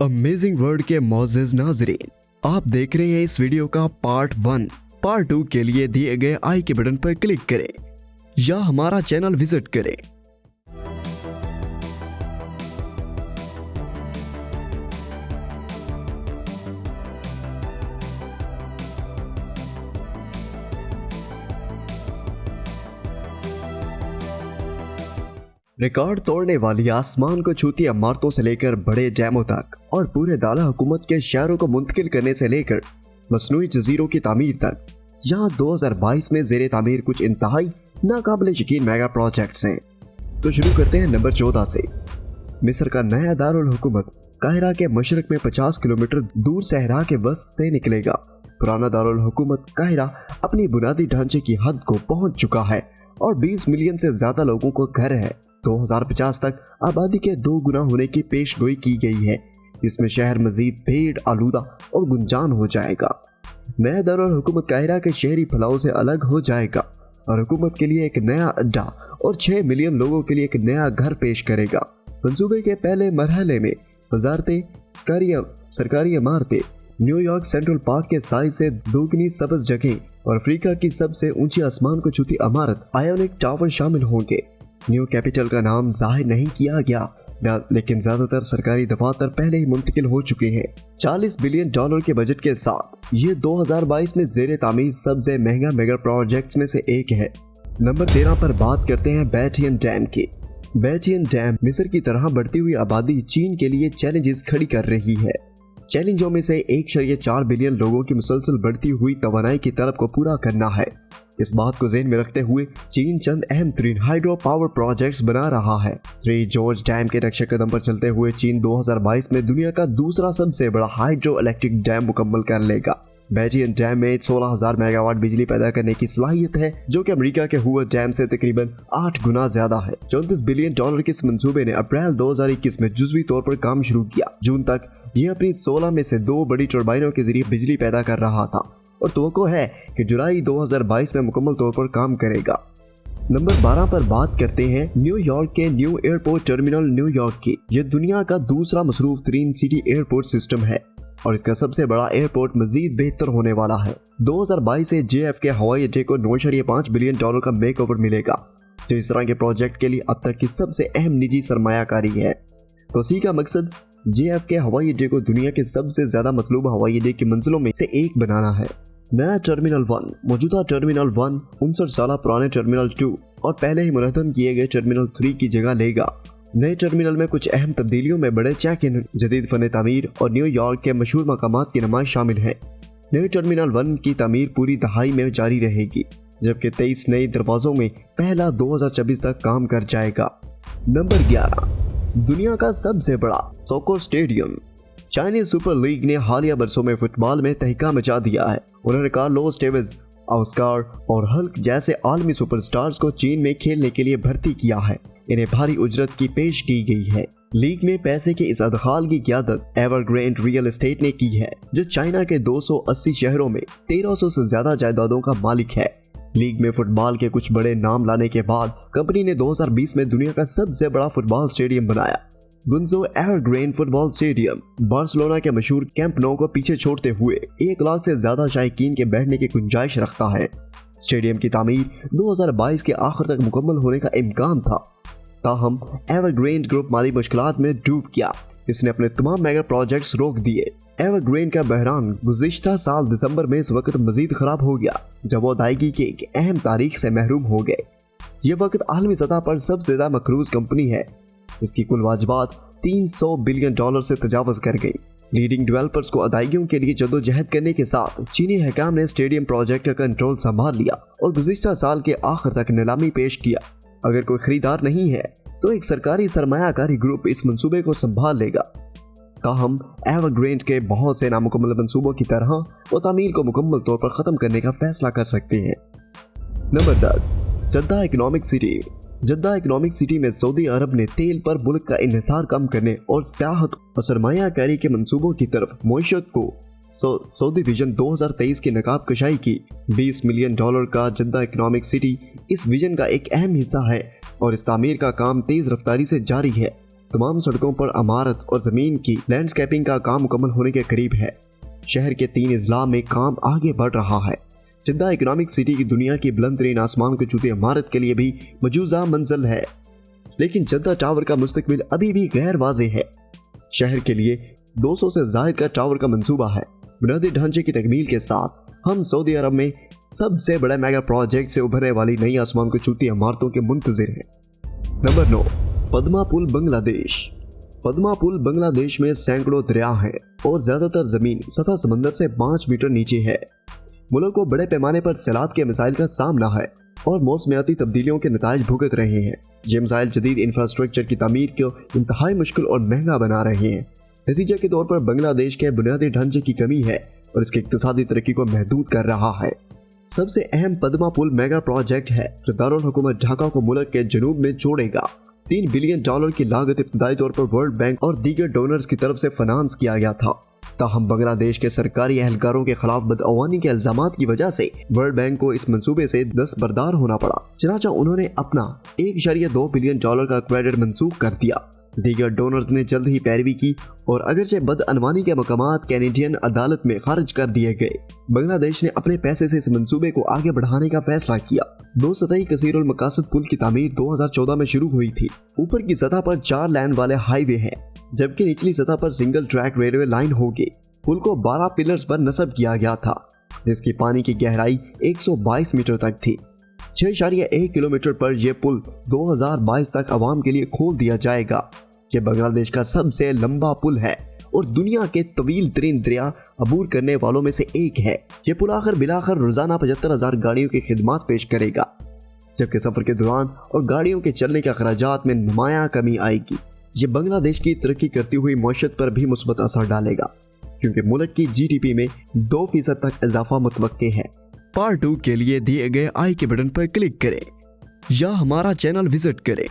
Amazing world के मोअज़्ज़िज़ नाज़रीन, आप देख रहे हैं इस वीडियो का पार्ट 1। पार्ट 2 के लिए दिए गए आई के बटन पर क्लिक करें या हमारा चैनल विजिट करें। रिकॉर्ड तोड़ने वाली आसमान को छूती इमारतों से लेकर बड़े डैमों तक और पूरे दाला हुकूमत के शहरों को मुंतकिल करने से लेकर मसनूई जजीरों की तामीर तक, यहाँ 2022 में ज़ेरे तामीर कुछ इंतहाई नाकाबिले यकीन मेगा प्रोजेक्ट्स हैं। तो शुरू करते हैं नंबर 14 से। मिस्र का नया दारुल हुकूमत काहिरा के मशरक में 50 किलोमीटर दूर सहरा के वस्त से निकलेगा। पुराना दारुल हुकूमत काहिरा अपनी बुनियादी ढांचे की हद को पहुंच चुका है और 20 मिलियन से ज्यादा लोगों को घर है। 2050 तक आबादी के 2 गुना होने की पेशगोई की गई है। इसमें शहर मजीद भीड़ आलूदा और गुंजान हो जाएगा। नया दारुल हुकूमत काहिरा के शहरी फैलाव से अलग हो जाएगा और हुकूमत के लिए एक नया अड्डा और 6 मिलियन लोगों के लिए एक नया घर पेश करेगा। मंसूबे के पहले मरहले में वजारतें, सरकारी इमारतें, न्यूयॉर्क सेंट्रल पार्क के साइज से दोगुनी सब्ज जगह और अफ्रीका की सबसे ऊंची आसमान को छूती इमारत आयोनिक टावर शामिल होंगे। न्यू कैपिटल का नाम जाहिर नहीं किया गया, लेकिन ज्यादातर सरकारी दफातर पहले ही मुंतकिल हो चुके हैं। $40 बिलियन के बजट के साथ ये 2022 में ज़ेरे तामीर सबसे महंगा मेगा प्रोजेक्ट में से एक है। नंबर 13 पर बात करते हैं बैटियन डैम की। बैटियन डैम मिस्र की तरह बढ़ती हुई आबादी चीन के लिए चैलेंजेस खड़ी कर रही है। चैलेंजों में से 1.4 बिलियन लोगों की मुसलसल बढ़ती हुई तवानाई की तलब को पूरा करना है। इस बात को ज़हन में रखते हुए चीन चंद अहम तरीन हाइड्रो पावर प्रोजेक्ट्स बना रहा है। 3 जॉर्ज डैम के नक्शे कदम पर चलते हुए चीन 2022 में दुनिया का दूसरा सबसे बड़ा हाइड्रो इलेक्ट्रिक डैम मुकम्मल कर लेगा। बैटियन डैम में 16,000 मेगावाट बिजली पैदा करने की सलाहियत है, जो कि अमेरिका के हुआ डैम से तकरीबन 8 गुना ज्यादा है। $34 बिलियन के इस मंसूबे ने अप्रैल 2021 में जुज़वी तौर पर काम शुरू किया। जून तक ये अपनी 16 में से 2 बड़ी टर्बाइनों के जरिए बिजली पैदा कर रहा था और तवक्को है कि जुलाई 2022 में मुकम्मल तौर पर काम करेगा। नंबर 12 पर बात करते हैं न्यूयॉर्क के न्यू एयरपोर्ट टर्मिनल न्यूयॉर्क की। यह दुनिया का दूसरा मसरूफ तरीन सिटी एयरपोर्ट सिस्टम है और इसका सबसे बड़ा एयरपोर्ट मजीद बेहतर होने वाला है। 2022 से JFK हवाई अड्डे को $9.5 बिलियन का मेक ओवर मिलेगा, जो इस तरह के प्रोजेक्ट के लिए अब तक की सबसे अहम निजी सरमायाकारी है। तो इसी का मकसद JFK हवाई अड्डे को दुनिया के सबसे ज्यादा मतलूब हवाई अड्डे की मंजिलों में से एक बनाना है। नया टर्मिनल 1 मौजूदा टर्मिनल 1, 59 साल पुराने टर्मिनल 2 और पहले ही मुनहदम किए गए टर्मिनल 3 की जगह लेगा। नए टर्मिनल में कुछ अहम तब्दीलियों में बड़े चेक इन, जदीद फन तामीर और न्यूयॉर्क के मशहूर मकामात की नुमाइश शामिल है। नए टर्मिनल 1 की तामीर पूरी दहाई में जारी रहेगी, जबकि 23 नए दरवाजों में पहला 2026 तक काम कर जाएगा। नंबर 11, दुनिया का सबसे बड़ा soccer stadium. Chinese super league ने हालिया बरसों में फुटबॉल में तहका मचा दिया है। उन्होंने कार्लोस टेविस, ऑस्कार और हल्क जैसे आलमी सुपरस्टार्स को चीन में खेलने के लिए भर्ती किया है। इन्हें भारी उजरत की पेश की गई है। लीग में पैसे के इस अदखाल की क़यादत एवरग्रैंड रियल एस्टेट ने की है, जो चाइना के 280 शहरों में 1300 से ज्यादा जायदादों का मालिक है। लीग में फुटबॉल के कुछ बड़े नाम लाने के बाद कंपनी ने 2020 में दुनिया का सबसे बड़ा फुटबॉल स्टेडियम बनाया। गुंजो एवरग्रैंड फुटबॉल स्टेडियम बार्सिलोना के मशहूर कैंप नो को पीछे छोड़ते हुए 1 लाख से ज्यादा शायकीन के बैठने की गुंजाइश रखता है। स्टेडियम की तामीर 2022 के आखिर तक मुकम्मल होने का इम्कान था, ताहम एवरग्रैंड ग्रुप माली मुश्किलात में डूब गया। इसने अपने तमाम मेगा प्रोजेक्ट्स रोक दिए। एवरग्रैंड का बहरान गुज़िश्ता साल दिसंबर में इस वक्त मजीद खराब हो गया, जब वो अदायगी की एक अहम तारीख से महरूम हो गए। ये वक्त आलमी सतह पर सबसे ज्यादा मकरूज कंपनी है। इसकी कुल वाजिबात $300 बिलियन से तजावज़ कर गई। लीडिंग डेवलपर्स को अदायगियों के लिए जदोजहद करने के साथ चीनी हुकाम ने स्टेडियम प्रोजेक्ट का कंट्रोल संभाल लिया और गुज़िश्ता साल के आखिर तक नीलामी पेश किया। अगर कोई खरीदार नहीं है तो एक सरकारी सरमायाकारी ग्रुप इस मंसूबे को संभाल लेगा। ताहम एवरग्रैंड के बहुत से नामुकम्मल मंसूबों की तरह वो तामीर को मुकम्मल तौर पर ख़त्म करने का फैसला कर सकते हैं। Number 10, Jeddah economic city. Jeddah economic city में सऊदी अरब ने तेल पर मुल्क का इन्हिसार कम करने और सियाहत और सरमायाकारी के मंसूबों की तरफ मुआशरत को सऊदी विजन 2023 की नकाब कशाई की। $20 मिलियन का जद्दा इकोनॉमिक सिटी इस विजन का एक अहम हिस्सा है और इस तामीर का काम तेज रफ्तारी से जारी है। तमाम सड़कों पर इमारत और जमीन की लैंडस्केपिंग का काम मुकम्मल होने के करीब है। शहर के 3 अजला में काम आगे बढ़ रहा है। जिद्दा इकोनॉमिक सिटी की दुनिया की बुलंद तरीन आसमान को छूती इमारत के लिए भी मजूजा मंजिल है, लेकिन जिद्दा टावर का मुस्तकबिल अभी भी गैर वाज़ेह है। शहर के लिए 200 से ज़ायद का टावर का मंसूबा है। बुनियादी ढांचे की तकमील के साथ हम सऊदी अरब में सबसे बड़े मेगा प्रोजेक्ट से उभरने वाली नई आसमान को छूती इमारतों के मुंतज़िर हैं। नंबर 9, पद्मा पुल बांग्लादेश। पद्मा पुल बांग्लादेश में सैकड़ों दरिया हैं और ज्यादातर जमीन सतह समंदर से 5 मीटर नीचे है। मुल्क को बड़े पैमाने पर सैलाब के मसाइल का सामना है और मौसमियाती तब्दीलियों के नताइज भुगत रहे हैं। ये मसाइल जदीद इंफ्रास्ट्रक्चर की तामीर को इंतहाई मुश्किल और महंगा बना रहे हैं। नतीजे के तौर पर बांग्लादेश के बुनियादी ढांचे की कमी है और इसकी इक्तिसादी तरक्की को महदूद कर रहा है। सबसे अहम पद्मा पुल मेगा प्रोजेक्ट है जो दारुल हुकूमत ढाका को मुल्क के जनूब में जोड़ेगा। $3 बिलियन की लागत इब्तदाई तौर पर वर्ल्ड बैंक और दीगर डोनर्स की तरफ से फाइनेंस किया गया था। ताहम बांग्लादेश के सरकारी एहलकारों के खिलाफ बदअवानी के इल्जामात की वजह से वर्ल्ड बैंक को इस मंसूबे से दस्तबरदार होना पड़ा। चनाचा उन्होंने अपना $1.2 बिलियन का क्रेडिट मंसूख कर दिया। दीगर डोनर्स ने जल्द ही पैरवी की और अगरचे बदअनवानी के मकामात कैनेडियन अदालत में खारिज कर दिए गए। बांग्लादेश ने अपने पैसे से इस मंसूबे को आगे बढ़ाने का फैसला किया। 2 सतही कसीरुल मकासद पुल की तामीर 2014 में शुरू हुई थी। ऊपर की सतह पर 4 लाइन वाले हाईवे हैं, जबकि निचली सतह पर सिंगल ट्रैक रेलवे लाइन होगी। पुल को 12 पिलर्स पर नस्ब किया गया था, जिसकी पानी की गहराई 122 मीटर तक थी। 6.1 किलोमीटर पर यह पुल 2022 तक आवाम के लिए खोल दिया जाएगा। यह बांग्लादेश का सबसे लंबा पुल है और दुनिया के तवील तरीन दरिया अबूर करने वालों में से एक है। यह पुल बिलाखिर रोजाना 75,000 गाड़ियों की खिदमत पेश करेगा, जबकि सफर के दौरान और गाड़ियों के चलने के अखराजात में नुमाया कमी आएगी। ये बांग्लादेश की तरक्की करती हुई मईशत पर भी मुस्बत असर डालेगा, क्योंकि मुल्क की GDP में 2% तक इजाफा मुतवक्के है। पार्ट 2 के लिए दिए गए आई के बटन पर क्लिक करें या हमारा चैनल विजिट करें।